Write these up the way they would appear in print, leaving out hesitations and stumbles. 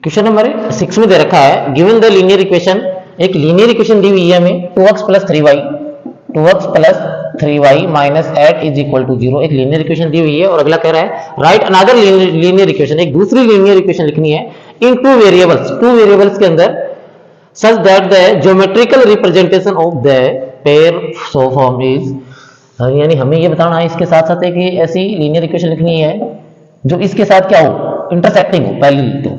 Question number 6 में दे रखा है गिवन द लीनियर इक्वेशन, एक लीनियर इक्वेशन दी हुई है हमें 2x plus 3y minus 8 is equal to 0। एक लीनियर इक्वेशन दी हुई है और अगला कह रहा है राइट अनदर लीनियर इक्वेशन, एक दूसरी लीनियर इक्वेशन लिखनी है इन टू वेरिएबल्स के अंदर such that the geometrical representation of the pair so form is, यानी हमें ये बताना है इसके साथ साथ कि ऐसी लीनियर इक्वेशन लिखनी है जो इसके साथ क्या हो, इंटरसेक्टिंग हो। पहली तो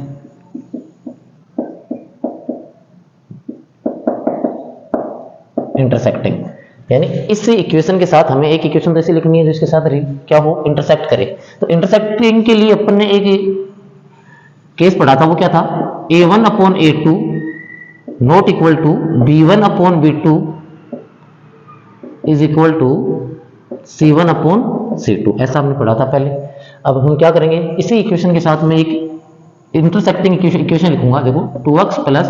इंटरसेक्टिंग, यानी इस इक्वेशन के साथ हमें एक इक्वेशन तो ऐसी लिखनी है जो इसके साथ क्या हो, इंटरसेक्ट करे। तो इंटरसेक्टिंग के लिए अपन ने एक केस पढ़ा था, वो क्या था, a1 upon a2 not equal to b1 upon b2 is equal to c1 upon c2, ऐसा हमने पढ़ा था पहले। अब हम क्या करेंगे, इसी इक्वेशन के साथ में एक इंटरसेक्टिंग इक्वेशन लिखूंगा। देखो 2x plus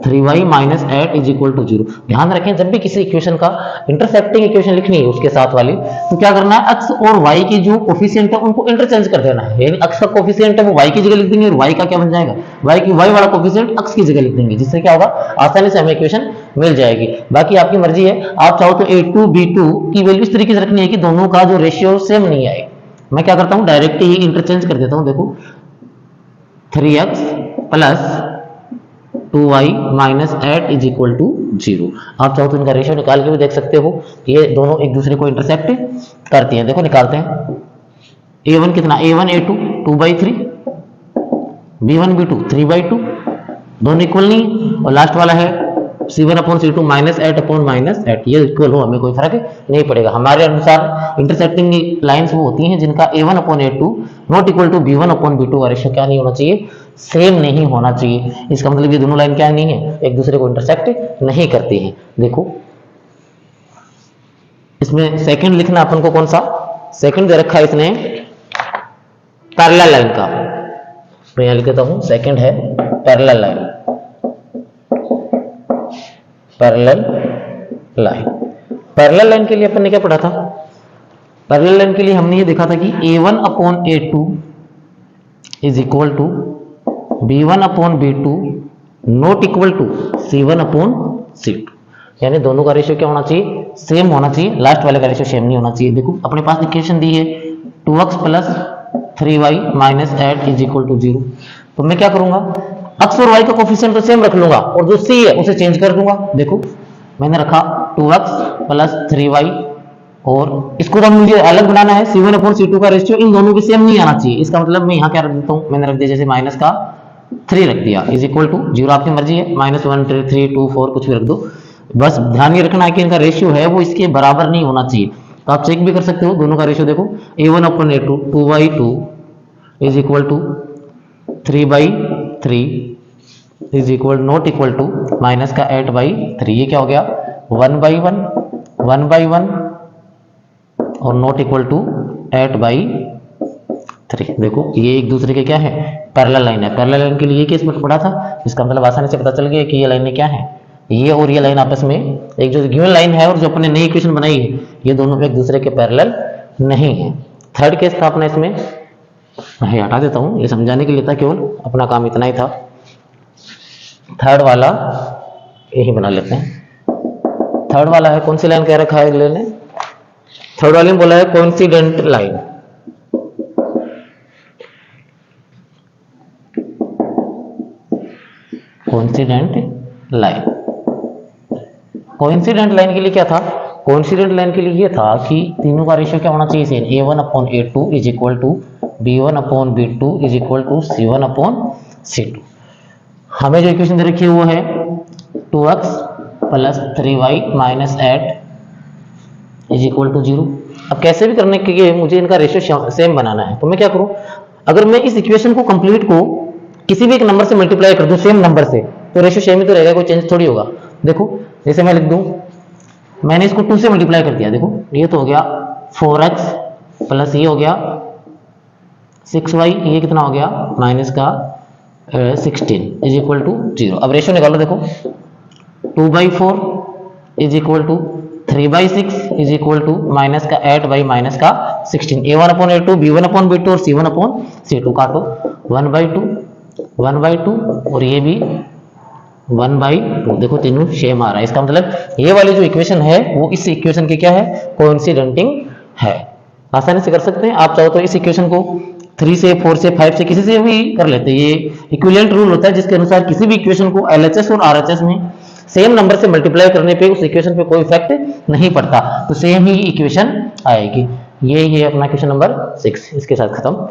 3y minus 8 is equal to 0। ध्यान रखें जब भी किसी इक्वेशन का इंटरसेक्टिंग इक्वेशन लिखनी है उसके साथ वाली, तो क्या करना है, x और y की जो कोफिशिएंट है उनको इंटरचेंज कर देना है। यानी x का कोफिशिएंट है वो y की जगह लिख देंगे और y का क्या बन जाएगा, y वाला कोफिशिएंट x की जगह लिख देंगे, जिससे क्या होगा, आसानी से हमें इक्वेशन मिल जाएगी। बाकी आपकी मर्जी है, आप चाहो तो a2 b2 की वैल्यू इस तरीके से रखनी है कि दोनों का जो रेशियो सेम नहीं आए। मैं क्या करता हूं, डायरेक्ट ही इंटरचेंज कर देता हूं। देखो 3x plus 2y minus 8 is equal to 0। आप चाहो तो इनका रेशियो निकाल के भी देख सकते हो, ये दोनों एक दूसरे को इंटरसेक्ट करती हैं। देखो निकालते हैं, a1 कितना, a1 a2 2/3, b1 b2 3/2, दोनों इक्वल नहीं, और लास्ट वाला है c1 upon c2 minus 8 upon minus 8, ये इक्वल हो, हमें कोई फर्क नहीं पड़ेगा। हमारे अनुसार इंटरसेक्टिंग लाइंस वो होती हैं जिनका a1 upon a2 not equal to b1 upon b2 का रेशियो क्या नहीं होना चाहिए, सेम नहीं होना चाहिए। इसका मतलब ये दोनों लाइन क्या नहीं है, एक दूसरे को इंटरसेक्ट नहीं करती हैं। देखो इसमें सेकंड लिखना अपन को, कौन सा सेकंड दे रखा है इसने, पैरेलल लाइन का। मैं यहां लिख देता हूं, सेकंड है parallel line, parallel line. Parallel line के लिए अपन ने क्या पढ़ा था, पैरेलल लाइन के लिए हमने ये देखा था कि a1 upon a2 is equal to b1 upon b2 not equal to c1 upon c2, यानी दोनों का रेशियो क्या होना चाहिए, सेम होना चाहिए, लास्ट वाले का रेशियो सेम नहीं होना चाहिए। देखो अपने पास इक्वेशन दी है 2x plus 3y minus 8 is equal to 0। तो मैं क्या करूंगा, x और y का कोफिशिएंट तो सेम रख लूंगा और जो c है उसे चेंज कर दूंगा। देखो मैंने रखा 2x प्लस 3y, और इसको तो मुझे अलग बनाना है, c1 अपॉन c2 का रेशियो इन दोनों के सेम नहीं आना चाहिए। इसका मतलब मैं यहाँ क्या रख देता हूँ, मैंने रख दिया जैसे माइनस का 3 रख दिया इज इक्वल टू 0, आपकी मर्जी है, -1 3 2 4 कुछ भी रख दो, बस ध्यान ये रखना है कि इनका रेशियो है वो इसके बराबर नहीं होना चाहिए। तो आप चेक भी कर सकते हो दोनों का रेशियो। देखो a1 upon a2 2/2 is equal to 3/3 is equal not equal to minus का 8/3, ये क्या हो गया 1/1 और नॉट इक्वल टू 8/3। देखो ये एक दूसरे के क्या है, पैरेलल लाइन है। पैरेलल लाइन के लिए ये केस में पढ़ा था, इसका मतलब आसानी से पता चल गया कि ये लाइनें क्या है, ये और ये लाइन आपस में एक जो गिवन लाइन है और जो अपने नई इक्वेशन बनाई है, ये दोनों एक दूसरे के पैरेलल नहीं है। थर्ड केस था अपना, इसमें मैं हटा देता हूं, ये समझाने के लिए था, केवल अपना काम इतना ही था। थर्ड वाला यही बना लेते हैं। थर्ड वाला है, कौन सी लाइन कह रखा है अगले ने, थर्ड वाले में बोला है coincident line. Coincident line, coincident line के लिए क्या था, कोइंसिडेंट लाइन के लिए ये था कि तीनों का रेशियो क्या होना चाहिए, same a1 upon a2 is equal to b1 upon b2 is equal to c1 upon c2। हमें जो इक्वेशन दे रखी है वो है 2x plus 3y minus 8 is equal to 0। अब कैसे भी करने के लिए मुझे इनका रेशियो सेम बनाना है, तो मैं क्या करूं, अगर मैं इस इक्वेशन को कंप्लीट को किसी भी एक नंबर से मल्टीप्लाई कर दूं सेम नंबर से, तो रेशियो सेम ही तो रहेगा, कोई चेंज थोड़ी होगा। देखो जैसे मैं लिख दूं, मैंने इसको 2 से मल्टीप्लाई कर दिया, देखो ये तो हो गया 4x प्लस ये हो गया 6y, ये कितना हो गया माइनस का 16 इज इक्वल टू 0। अब रेशियो निकालो, देखो 2/4 is equal to 3/6 is equal to minus का 8 माइनस का 16, a1 upon a2 b1 upon b2 और c1 अपॉन c2 काटो, 1/2 1/2 और ये भी 1/2। देखो तीनों सेम आ रहा है, इसका मतलब ये वाली जो इक्वेशन है वो इस इक्वेशन के क्या है, कोइंसिडेंटिंग है। आसानी से कर सकते हैं। आप चाहो तो इस इक्वेशन को 3 से 4 से 5 से किसी से भी कर लेते हैं। ये इक्विवेलेंट रूल होता है जिसके अनुसार किसी भी इक्वेशन को LHS और RHS में सेम नंबर से मल्टीप्लाई करने पे उस इक्वेशन पे कोई इफेक्ट नहीं पड़ता, तो सेम ही इक्वेशन आएगी। ये अपना क्वेश्चन नंबर 6 इसके साथ खत्म।